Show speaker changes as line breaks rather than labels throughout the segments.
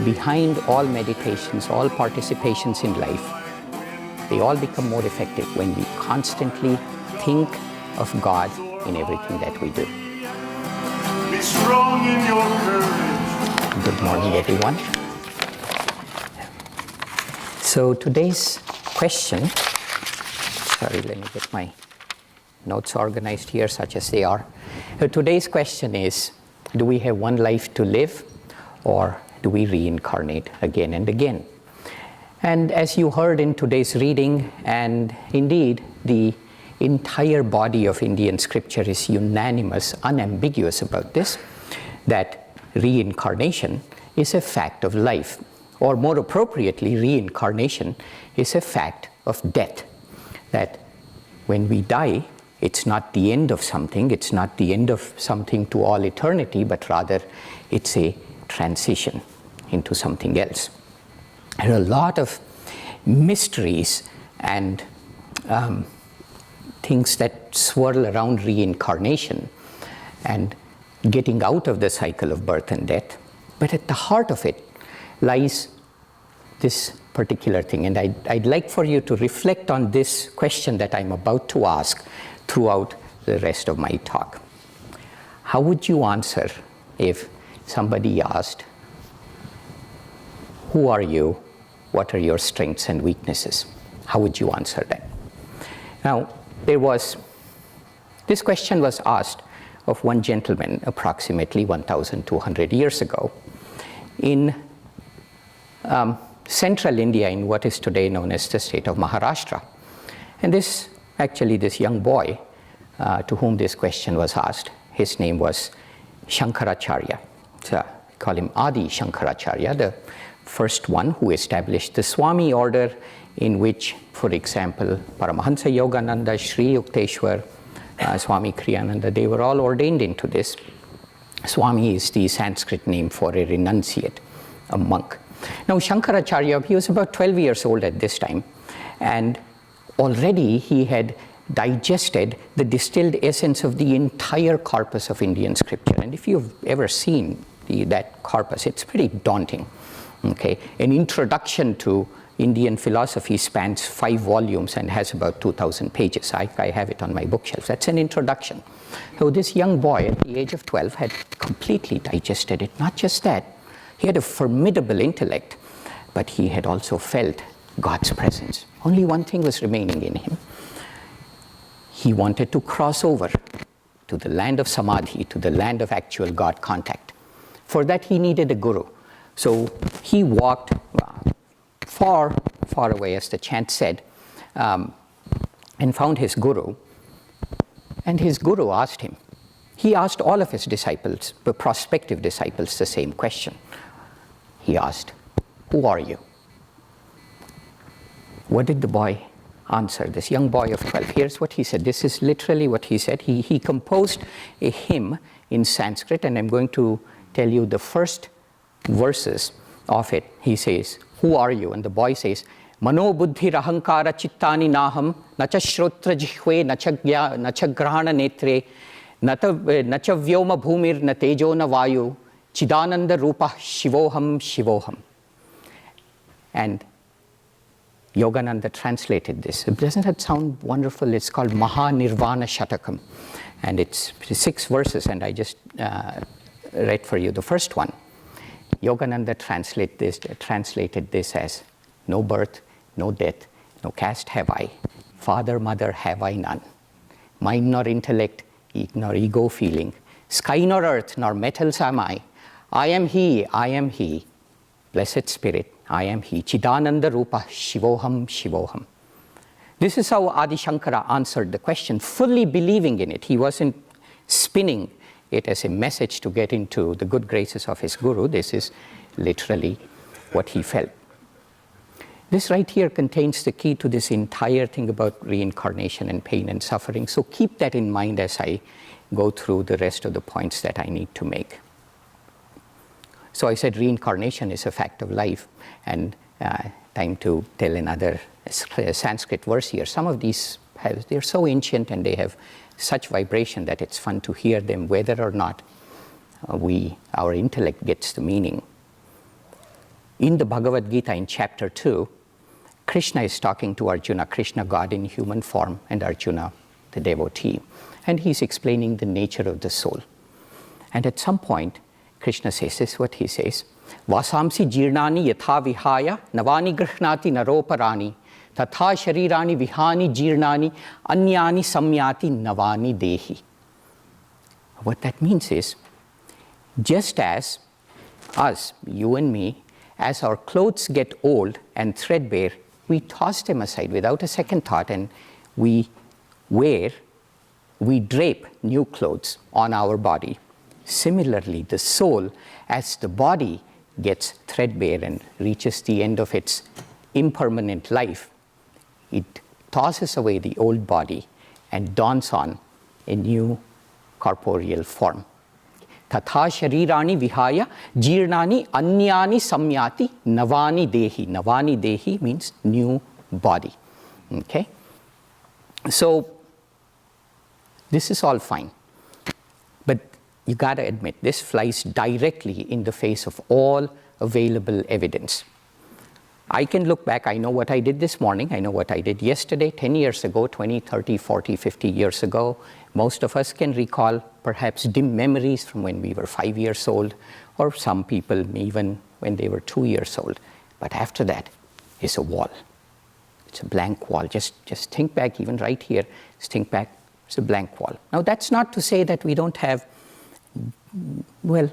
behind all meditations, all participations in life, they all become more effective when we constantly think of God in everything that we do.
Be strong in your courage.
Good morning, everyone. So today's question, sorry, let me get my notes organized here, such as they are. Today's question is, do we have one life to live, or do we reincarnate again and again? And as you heard in today's reading, and indeed the entire body of Indian scripture is unanimous, unambiguous about this, that reincarnation is a fact of life, or more appropriately, reincarnation is a fact of death. That when we die, it's not the end of something, it's not the end of something to all eternity, but rather it's a transition into something else. There are a lot of mysteries and things that swirl around reincarnation and getting out of the cycle of birth and death. But at the heart of it lies this particular thing. And I'd like for you to reflect on this question that I'm about to ask throughout the rest of my talk. How would you answer if somebody asked, who are you? What are your strengths and weaknesses? How would you answer that? Now, this question was asked of one gentleman approximately 1,200 years ago in central India, in what is today known as the state of Maharashtra. And this young boy to whom this question was asked, his name was Shankaracharya. So we call him Adi Shankaracharya, the first one who established the Swami order, in which, for example, Paramahansa Yogananda, Sri Yukteswar, Swami Kriyananda, they were all ordained into this. Swami is the Sanskrit name for a renunciate, a monk. Now, Shankaracharya, he was about 12 years old at this time, and already he had digested the distilled essence of the entire corpus of Indian scripture. And if you've ever seen that corpus, it's pretty daunting. Okay? An introduction to Indian philosophy spans 5 volumes and has about 2,000 pages. I have it on my bookshelf. That's an introduction. So this young boy at the age of 12 had completely digested it. Not just that, he had a formidable intellect, but he had also felt God's presence. Only one thing was remaining in him. He wanted to cross over to the land of Samadhi, to the land of actual God contact. For that, he needed a guru. So he walked far, far away, as the chant said, and found his guru. And his guru asked him, he asked all of his disciples, the prospective disciples, the same question. He asked, who are you? What did the boy answer, this young boy of 12? Here's what he said. This is literally what he said. He composed a hymn in Sanskrit, and I'm going to tell you the first verses of it. He says, who are you? And the boy says, Mano buddhi rahankara chittani naham, nacha shrotra jihve, nacha grahana netre, nacha vyoma bhumir, na tejo na vayu, chidananda rupa shivoham shivoham. And Yogananda translated this. Doesn't that sound wonderful? It's called Mahanirvana Shatakam. And it's 6 verses, and I just read for you the first one. Yogananda translated this as, no birth, no death, no caste have I, father, mother have I none, mind nor intellect, nor ego feeling, sky nor earth, nor metals am I am he, blessed spirit, I am he, Chidananda Rupa, Shivoham, Shivoham. This is how Adi Shankara answered the question, fully believing in it. He wasn't spinning it as a message to get into the good graces of his guru. This is literally what he felt. This right here contains the key to this entire thing about reincarnation and pain and suffering. So keep that in mind as I go through the rest of the points that I need to make. So I said reincarnation is a fact of life, and time to tell another Sanskrit verse here. Some of these, they're so ancient and they have such vibration that it's fun to hear them, whether or not our intellect gets the meaning. In the Bhagavad Gita, in chapter 2, Krishna is talking to Arjuna, Krishna, God in human form, and Arjuna, the devotee. And he's explaining the nature of the soul. And at some point, Krishna says, this is what he says, Vasamsi jirnani yatha vihaya navani grihnati naroparani tatha sharirani vihani jirnani anyani samyati navani dehi. What that means is, just as us, you and me, as our clothes get old and threadbare, we toss them aside without a second thought, and we drape new clothes on our body. Similarly, the soul, as the body gets threadbare and reaches the end of its impermanent life, it tosses away the old body and dons on a new corporeal form. Tatha sharirani vihaya jirnani anyani samyati navani dehi. Navani dehi means new body. Okay? So, this is all fine. But you got to admit, this flies directly in the face of all available evidence. I can look back, I know what I did this morning, I know what I did yesterday, 10 years ago, 20, 30, 40, 50 years ago. Most of us can recall perhaps dim memories from when we were 5 years old, or some people even when they were 2 years old. But after that is a wall. It's a blank wall. Just think back, even right here, just think back, it's a blank wall. Now that's not to say that we don't have, well,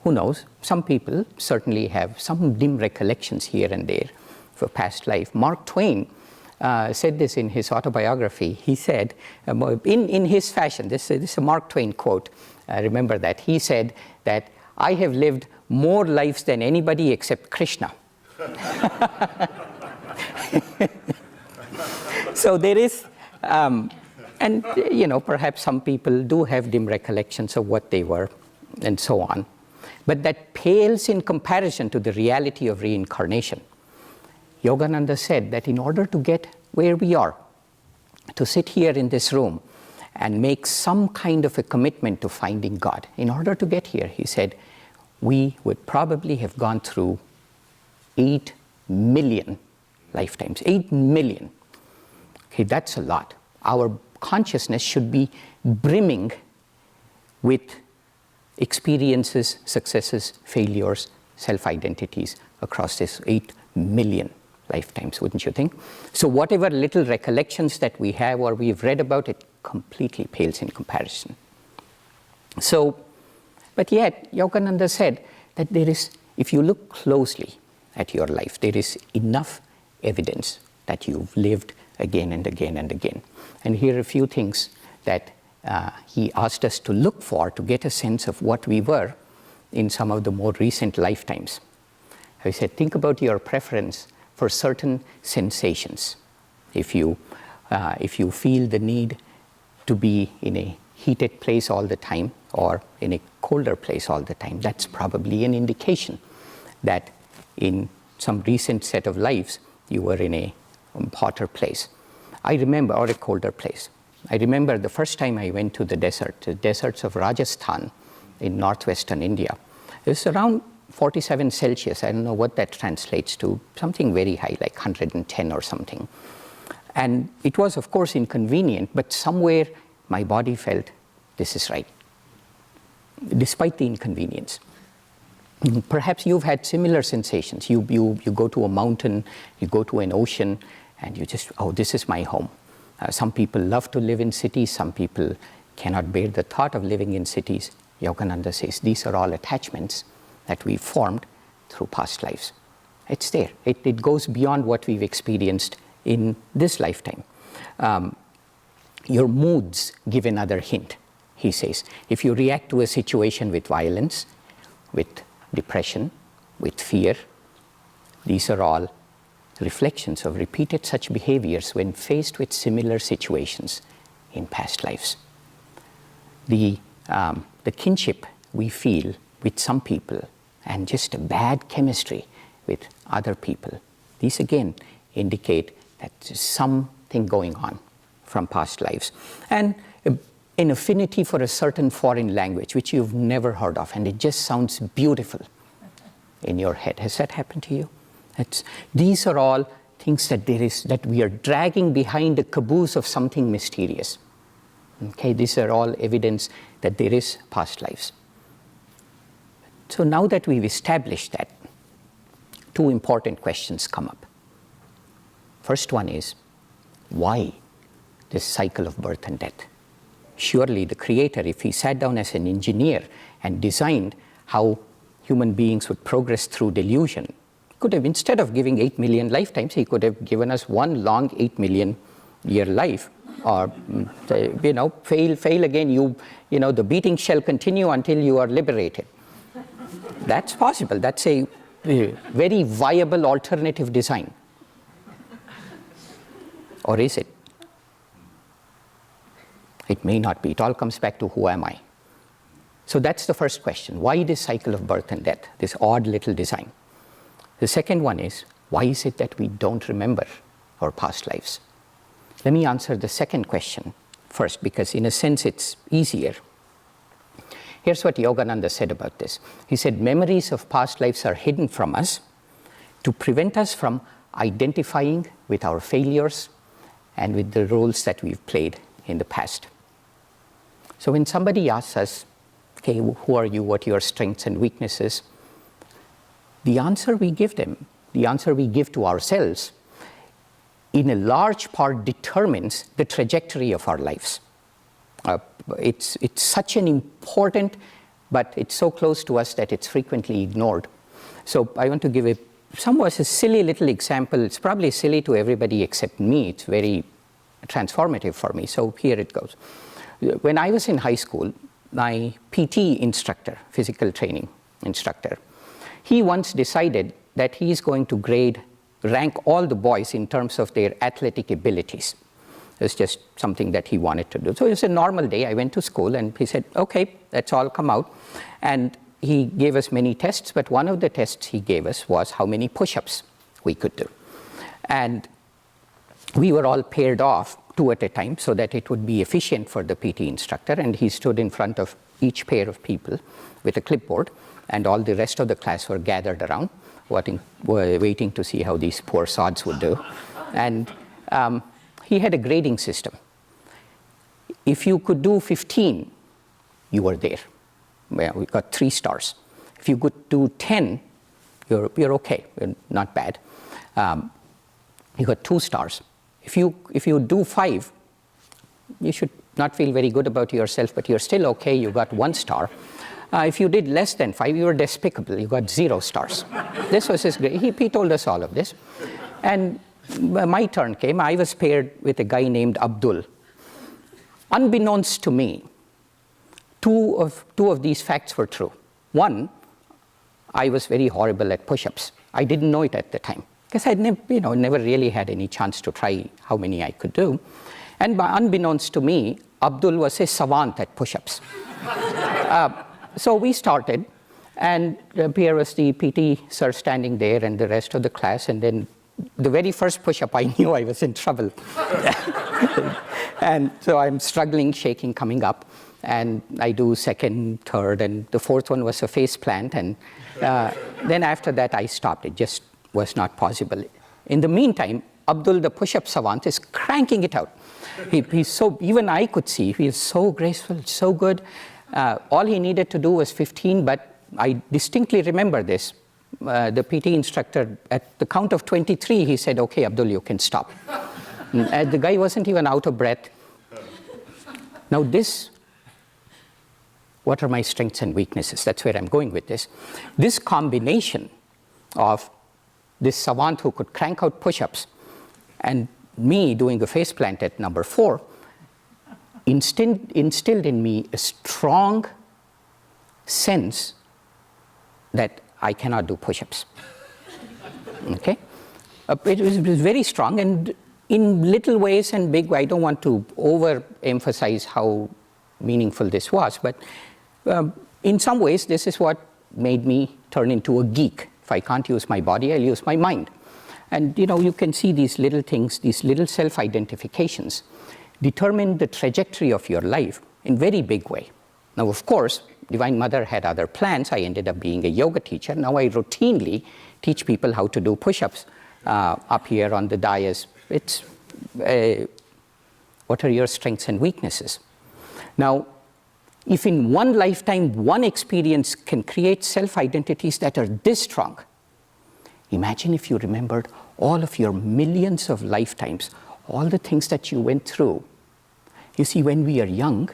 who knows? Some people certainly have some dim recollections here and there for past life. Mark Twain said this in his autobiography. He said, in his fashion, this is a Mark Twain quote, remember that. He said that, I have lived more lives than anybody except Krishna. So there is, and you know, perhaps some people do have dim recollections of what they were and so on. But that pales in comparison to the reality of reincarnation. Yogananda said that in order to get where we are, to sit here in this room and make some kind of a commitment to finding God, in order to get here, he said, we would probably have gone through 8 million lifetimes. 8 million. Okay, that's a lot. Our consciousness should be brimming with experiences, successes, failures, self-identities across this 8 million lifetimes, wouldn't you think? So whatever little recollections that we have or we've read about, it completely pales in comparison. So, but yet, Yogananda said that there is, if you look closely at your life, there is enough evidence that you've lived again and again and again. And here are a few things that he asked us to look for to get a sense of what we were in some of the more recent lifetimes. He said, think about your preference for certain sensations. If you feel the need to be in a heated place all the time or in a colder place all the time, that's probably an indication that in some recent set of lives you were in a hotter place. I remember, or a colder place. I remember the first time I went to the deserts of Rajasthan in northwestern India. It was around 47 Celsius. I don't know what that translates to, something very high, like 110 or something. And it was, of course, inconvenient, but somewhere my body felt, this is right, despite the inconvenience. Perhaps you've had similar sensations. You go to a mountain, you go to an ocean, and you just, oh, this is my home. Some people love to live in cities. Some people cannot bear the thought of living in cities. Yogananda says these are all attachments that we formed through past lives. It's there. It goes beyond what we've experienced in this lifetime. Your moods give another hint, he says. If you react to a situation with violence, with depression, with fear, these are all reflections of repeated such behaviors when faced with similar situations in past lives. The kinship we feel with some people and just a bad chemistry with other people, these again indicate that there's something going on from past lives. And an affinity for a certain foreign language which you've never heard of, and it just sounds beautiful. in your head. Has that happened to you? These are all things that we are dragging behind the caboose of something mysterious. Okay, these are all evidence that there is past lives. So now that we've established that, two important questions come up. First one is, why this cycle of birth and death? Surely the Creator, if he sat down as an engineer and designed how human beings would progress through delusion, could have, instead of giving 8 million lifetimes, he could have given us one long 8 million year life. Or, fail again, the beating shall continue until you are liberated. That's possible. That's a very viable alternative design. Or is it? It may not be. It all comes back to who am I? So that's the first question. Why this cycle of birth and death, this odd little design? The second one is, why is it that we don't remember our past lives? Let me answer the second question first, because in a sense it's easier. Here's what Yogananda said about this. He said, memories of past lives are hidden from us to prevent us from identifying with our failures and with the roles that we've played in the past. So when somebody asks us, okay, who are you, what are your strengths and weaknesses? The answer we give them, the answer we give to ourselves, in a large part determines the trajectory of our lives. It's such an important, but it's so close to us that it's frequently ignored. So I want to give a somewhat a silly little example. It's probably silly to everybody except me. It's very transformative for me. So here it goes. When I was in high school, my PT instructor, physical training instructor, he once decided that he is going to rank all the boys in terms of their athletic abilities. It's just something that he wanted to do. So it was a normal day. I went to school and he said, okay, let's all come out. And he gave us many tests, but one of the tests he gave us was how many push-ups we could do. And we were all paired off 2 at a time so that it would be efficient for the PT instructor. And he stood in front of each pair of people with a clipboard, and all the rest of the class were gathered around, waiting to see how these poor sods would do. And he had a grading system. If you could do 15, you were there. Well, we got 3 stars. If you could do 10, you're okay, you're not bad. You got 2 stars. If you do 5, you should not feel very good about yourself, but you're still okay, you got 1 star. If you did less than 5, you were despicable, you got 0 stars. This was his grade. He told us all of this. And my turn came. I was paired with a guy named Abdul. Unbeknownst to me, two of these facts were true. One, I was very horrible at push-ups. I didn't know it at the time, because I'd never really had any chance to try how many I could do. And unbeknownst to me, Abdul was a savant at push-ups. So we started, and here was the PT sir standing there and the rest of the class, and then the very first push-up, I knew I was in trouble. And so I'm struggling, shaking, coming up, and I do second, third, and the fourth one was a face plant, and then after that I stopped. It just was not possible. In the meantime, Abdul, the push-up savant, is cranking it out. He's so, even I could see, he is so graceful, so good. All he needed to do was 15, but I distinctly remember this. The PT instructor, at the count of 23, he said, okay, Abdul, you can stop. The guy wasn't even out of breath. Now what are my strengths and weaknesses? That's where I'm going with this. This combination of this savant who could crank out push-ups and me doing a face plant at number 4 instilled in me a strong sense that I cannot do push-ups. Okay? It was very strong, and in little ways and big ways. I don't want to overemphasize how meaningful this was, but in some ways, this is what made me turn into a geek. If I can't use my body, I'll use my mind. And you can see these little things, these little self-identifications determine the trajectory of your life in very big way. Now, of course, Divine Mother had other plans. I ended up being a yoga teacher. Now I routinely teach people how to do push-ups up here on the dais. It's what are your strengths and weaknesses? Now, if in one lifetime, one experience can create self-identities that are this strong, imagine if you remembered all of your millions of lifetimes, all the things that you went through. You see, when we are young,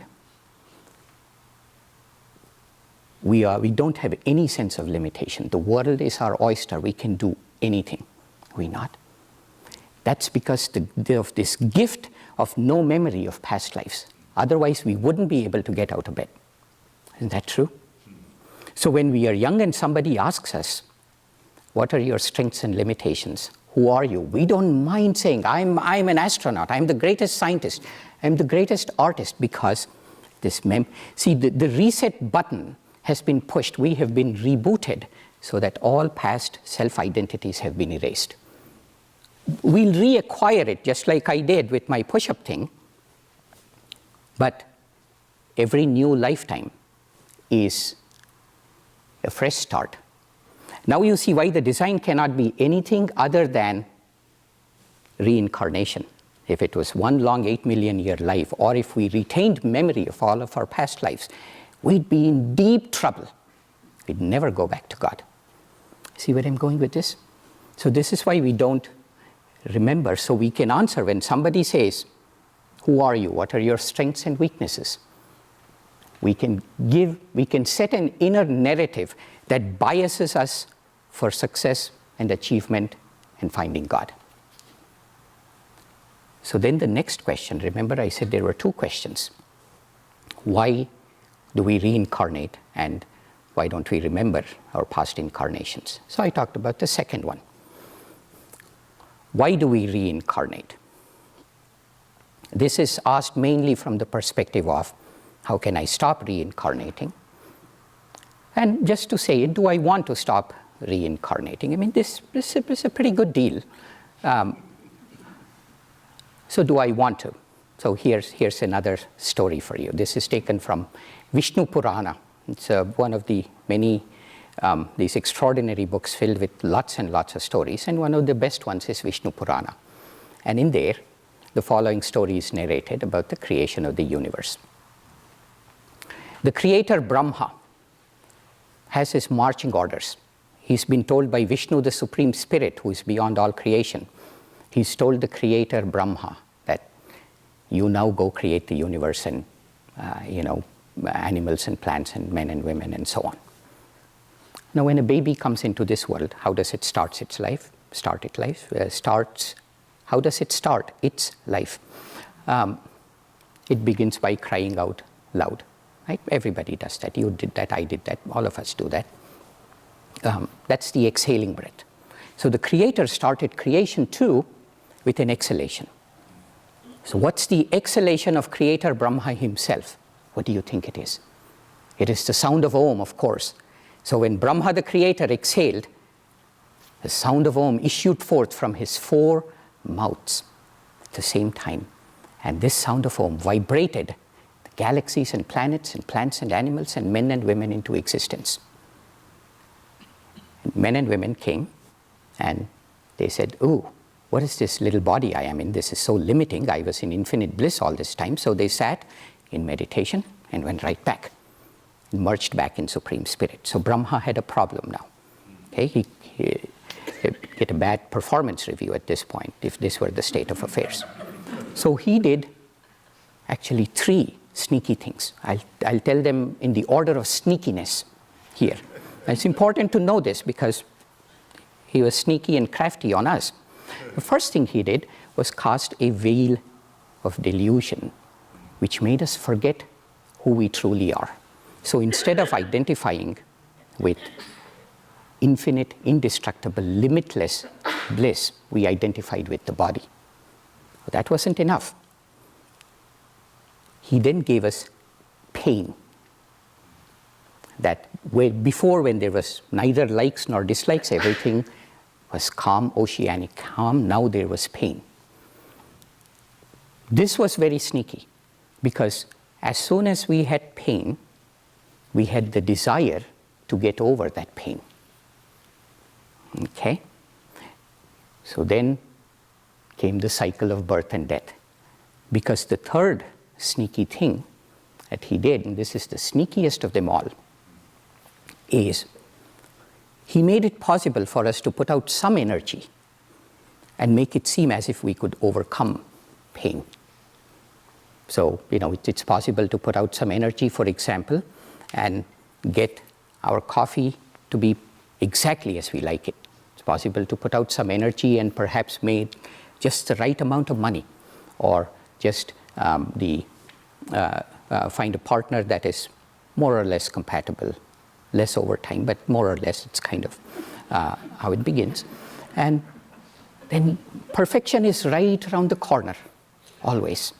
we don't have any sense of limitation. The world is our oyster. We can do anything. We not. That's because of this gift of no memory of past lives. Otherwise, we wouldn't be able to get out of bed. Isn't that true? So when we are young and somebody asks us, what are your strengths and limitations? Who are you? We don't mind saying, I'm an astronaut. I'm the greatest scientist. I'm the greatest artist, because this see, the reset button has been pushed. We have been rebooted so that all past self-identities have been erased. We'll reacquire it just like I did with my push-up thing. But every new lifetime is a fresh start. Now you see why the design cannot be anything other than reincarnation. If it was one long 8 million year life, or if we retained memory of all of our past lives, we'd be in deep trouble. We'd never go back to God. See where I'm going with this? So this is why we don't remember, so we can answer when somebody says, who are you? What are your strengths and weaknesses? We can set an inner narrative that biases us for success and achievement and finding God. So then the next question, remember I said there were two questions. Why do we reincarnate, and why don't we remember our past incarnations? So I talked about the second one. Why do we reincarnate? This is asked mainly from the perspective of, how can I stop reincarnating? And just to say, do I want to stop reincarnating? I mean, this is a pretty good deal. So do I want to? So here's another story for you. This is taken from Vishnu Purana. It's one of the many these extraordinary books filled with lots and lots of stories, and one of the best ones is Vishnu Purana. And in there, the following story is narrated about the creation of the universe. The creator Brahma has his marching orders. He's been told by Vishnu, the Supreme Spirit, who is beyond all creation. He's told the creator Brahma that you now go create the universe and, animals and plants and men and women and so on. Now, when a baby comes into this world, how does it start its life? How does it start its life? It begins by crying out loud. Right? Everybody does that. You did that, I did that, all of us do that. That's the exhaling breath. So the Creator started creation too with an exhalation. So what's the exhalation of Creator Brahma himself? What do you think it is? It is the sound of Om, of course. So when Brahma the Creator exhaled, the sound of Om issued forth from his 4 mouths at the same time. And this sound of Om vibrated the galaxies and planets and plants and animals and men and women into existence. And men and women came and they said, "Ooh, what is this little body I am in? This is so limiting. I was in infinite bliss all this time." So they sat in meditation and went right back, merged back in Supreme Spirit. So Brahma had a problem now. Okay, he get a bad performance review at this point if this were the state of affairs. So he did actually 3 sneaky things. I'll tell them in the order of sneakiness here. And it's important to know this because he was sneaky and crafty on us. The first thing he did was cast a veil of delusion, which made us forget who we truly are. So instead of identifying with infinite, indestructible, limitless bliss, we identified with the body. But that wasn't enough. He then gave us pain. That before, when there was neither likes nor dislikes, everything was calm, oceanic calm. Now there was pain. This was very sneaky because as soon as we had pain, we had the desire to get over that pain. Okay? So then came the cycle of birth and death. Because the third sneaky thing that he did, and this is the sneakiest of them all, is he made it possible for us to put out some energy and make it seem as if we could overcome pain. So, it's possible to put out some energy, for example, and get our coffee to be exactly as we like it. It's possible to put out some energy and perhaps make just the right amount of money, or just find a partner that is more or less compatible, less over time, but more or less it's kind of how it begins. And then perfection is right around the corner, always.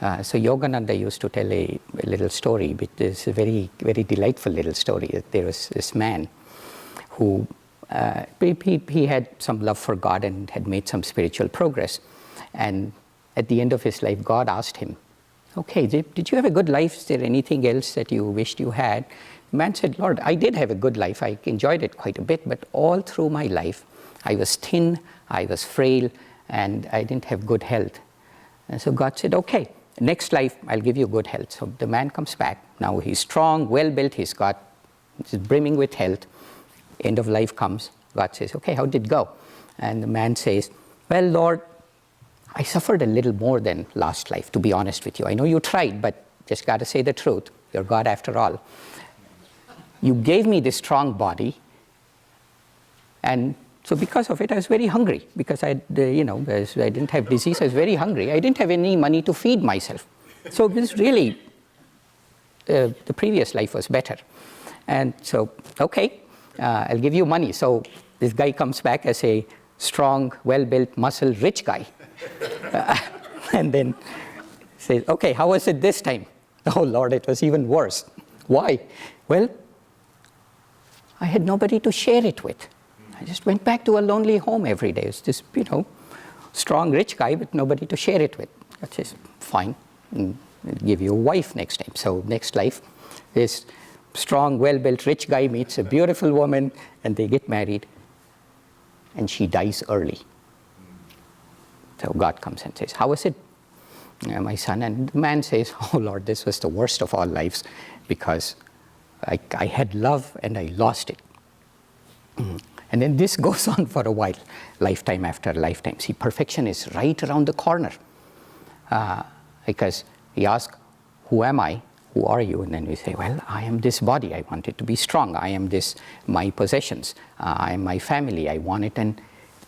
So Yogananda used to tell a little story, which is a very, very delightful little story. There was this man who, he had some love for God and had made some spiritual progress. And at the end of his life, God asked him, okay, did you have a good life? Is there anything else that you wished you had? The man said, Lord, I did have a good life. I enjoyed it quite a bit, but all through my life, I was thin, I was frail, and I didn't have good health. And so God said, okay, next life, I'll give you good health. So the man comes back. Now he's strong, well-built, he's brimming with health. End of life comes. God says, okay, how did it go? And the man says, well, Lord, I suffered a little more than last life, to be honest with you. I know you tried, but just got to say the truth. You're God after all. You gave me this strong body, and so because of it, I was very hungry. Because I didn't have disease, I was very hungry. I didn't have any money to feed myself. So this really, the previous life was better. And so, okay, I'll give you money. So this guy comes back as a strong, well-built, muscle, rich guy. And then says, okay, how was it this time? Oh, Lord, it was even worse. Why? Well, I had nobody to share it with. I just went back to a lonely home every day. It's this, strong, rich guy, but nobody to share it with. I says, fine, I'll give you a wife next time. So next life, this strong, well-built, rich guy meets a beautiful woman, and they get married, and she dies early. So God comes and says, how was it, my son? And the man says, oh, Lord, this was the worst of all lives, because I had love and I lost it. And then this goes on for a while, lifetime after lifetime. See, perfection is right around the corner. Because we ask, who am I? Who are you? And then we say, well, I am this body. I want it to be strong. I am this, my possessions. I am my family. I want it. And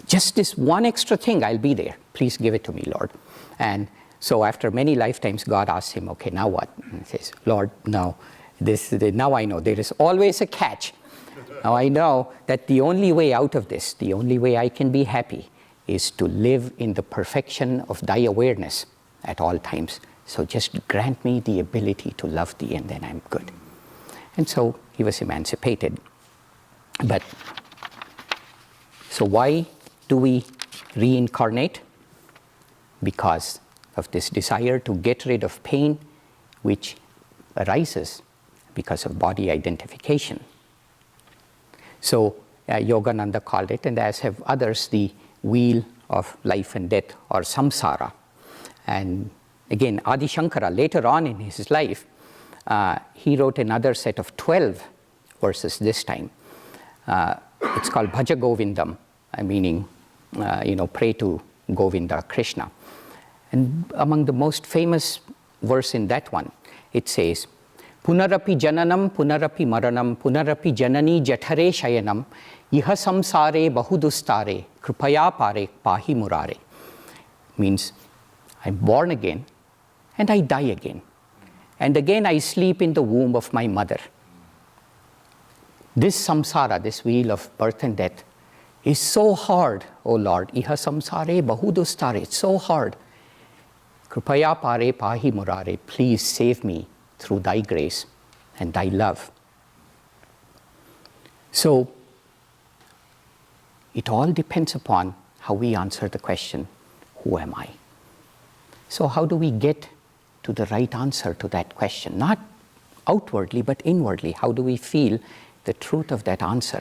just this one extra thing, I'll be there. Please give it to me, Lord. And so after many lifetimes, God asks him, okay, now what? And he says, Lord, no. Now I know there is always a catch. Now I know that the only way out of this, the only way I can be happy, is to live in the perfection of thy awareness at all times. So just grant me the ability to love thee, and then I'm good. And so he was emancipated. But so why do we reincarnate? Because of this desire to get rid of pain, which arises because of body identification. So Yogananda called it, and as have others, the wheel of life and death, or samsara. And again, Adi Shankara, later on in his life, he wrote another set of 12 verses this time. It's called Bhaja Govindam, meaning, pray to Govinda, Krishna. And among the most famous verse in that one, it says, Punarapi jananam, punarapi maranam, punarapi janani jathare shayanam, iha samsare bahudustare, kripaya pare pahi murare. Means, I'm born again, and I die again. And again I sleep in the womb of my mother. This samsara, this wheel of birth and death, is so hard, O Lord. Iha samsare bahudustare, it's so hard. Kripaya pare pahi murare, please save me through thy grace and thy love. So, it all depends upon how we answer the question, who am I? So how do we get to the right answer to that question? Not outwardly, but inwardly. How do we feel the truth of that answer?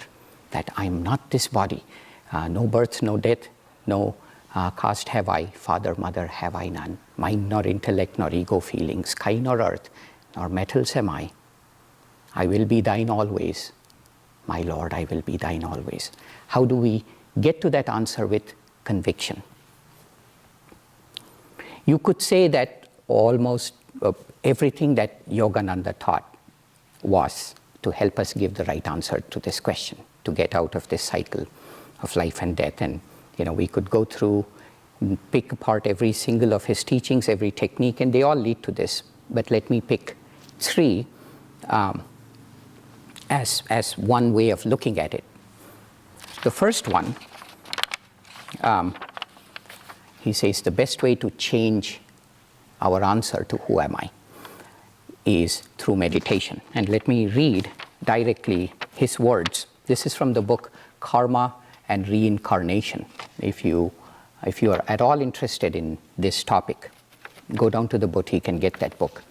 That I am not this body. No birth, no death, no caste have I, father, mother have I none. Mind nor intellect nor ego feeling, sky nor earth, nor metals am I. I will be thine always. My Lord, I will be thine always. How do we get to that answer with conviction? You could say that almost everything that Yogananda taught was to help us give the right answer to this question, to get out of this cycle of life and death. And we could go through, pick apart every single of his teachings, every technique, and they all lead to this. But let me pick three as one way of looking at it. The first one, he says the best way to change our answer to who am I is through meditation. And let me read directly his words. This is from the book Karma and Reincarnation. If you are at all interested in this topic, go down to the boutique and get that book.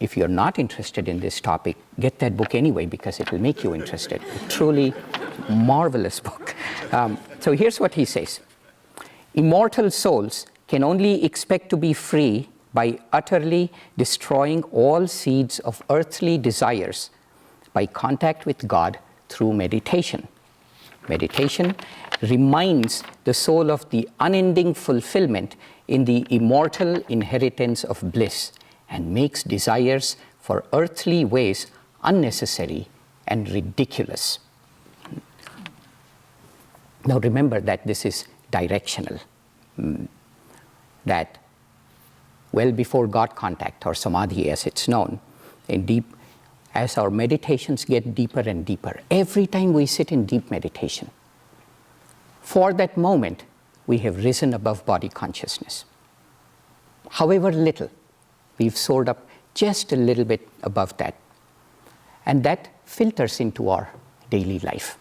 If you're not interested in this topic, get that book anyway, because it will make you interested. A truly marvelous book. So here's what he says. Immortal souls can only expect to be free by utterly destroying all seeds of earthly desires by contact with God through meditation. Meditation reminds the soul of the unending fulfillment in the immortal inheritance of bliss and makes desires for earthly ways unnecessary and ridiculous. Now remember that this is directional, that well before God contact, or samadhi as it's known, as our meditations get deeper and deeper, every time we sit in deep meditation, for that moment we have risen above body consciousness. However little, we've soared up just a little bit above that, and that filters into our daily life.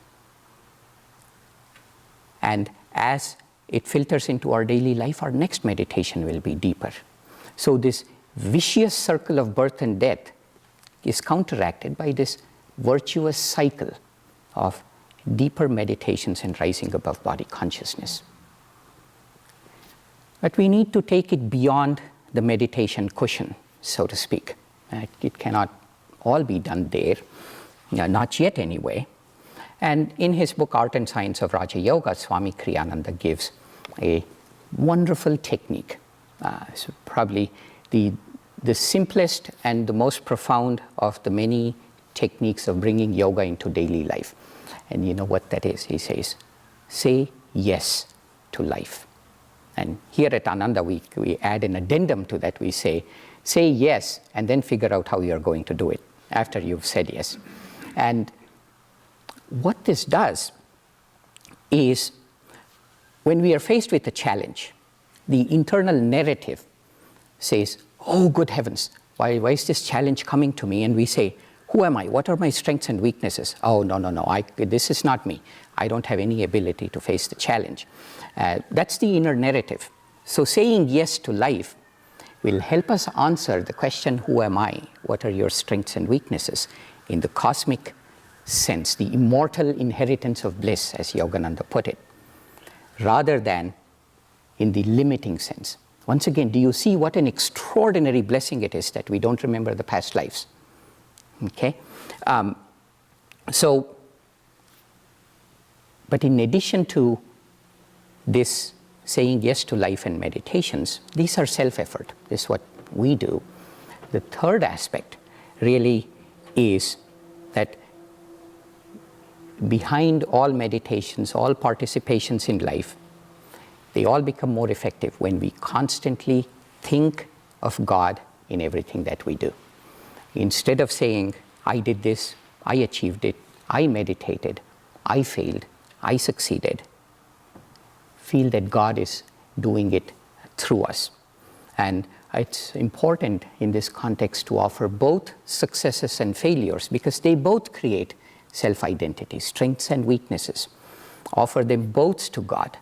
And as it filters into our daily life, our next meditation will be deeper. So this vicious circle of birth and death is counteracted by this virtuous cycle of deeper meditations and rising above body consciousness. But we need to take it beyond the meditation cushion, so to speak. It cannot all be done there, not yet anyway. And in his book, Art and Science of Raja Yoga, Swami Kriyananda gives a wonderful technique. So probably the simplest and the most profound of the many techniques of bringing yoga into daily life. And you know what that is? He says, say yes to life. And here at Ananda, we add an addendum to that. We say yes, and then figure out how you're going to do it after you've said yes. And what this does is, when we are faced with a challenge, the internal narrative says, oh, good heavens, why is this challenge coming to me? And we say, who am I? What are my strengths and weaknesses? Oh, no, this is not me. I don't have any ability to face the challenge. That's the inner narrative. So saying yes to life will help us answer the question, who am I? What are your strengths and weaknesses? In the cosmic sense, the immortal inheritance of bliss, as Yogananda put it, rather than in the limiting sense. Once again, do you see what an extraordinary blessing it is that we don't remember the past lives? Okay? But in addition to this saying yes to life and meditations, these are self-effort. This is what we do. The third aspect really is that behind all meditations, all participations in life, they all become more effective when we constantly think of God in everything that we do. Instead of saying, I did this, I achieved it, I meditated, I failed, I succeeded, feel that God is doing it through us. And it's important in this context to offer both successes and failures, because they both create self-identity, strengths and weaknesses. Offer them both to God.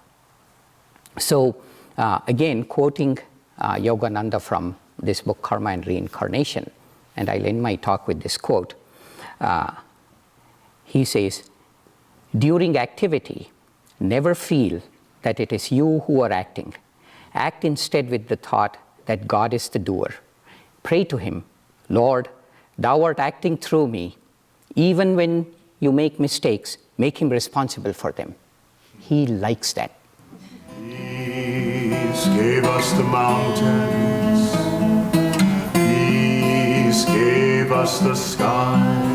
So again, quoting Yogananda from this book, Karma and Reincarnation, and I'll end my talk with this quote. He says, during activity, never feel that it is you who are acting. Act instead with the thought that God is the doer. Pray to Him, Lord, Thou art acting through me. Even when you make mistakes, make Him responsible for them. He likes that.
Peace gave us the mountains. Peace gave us the sky.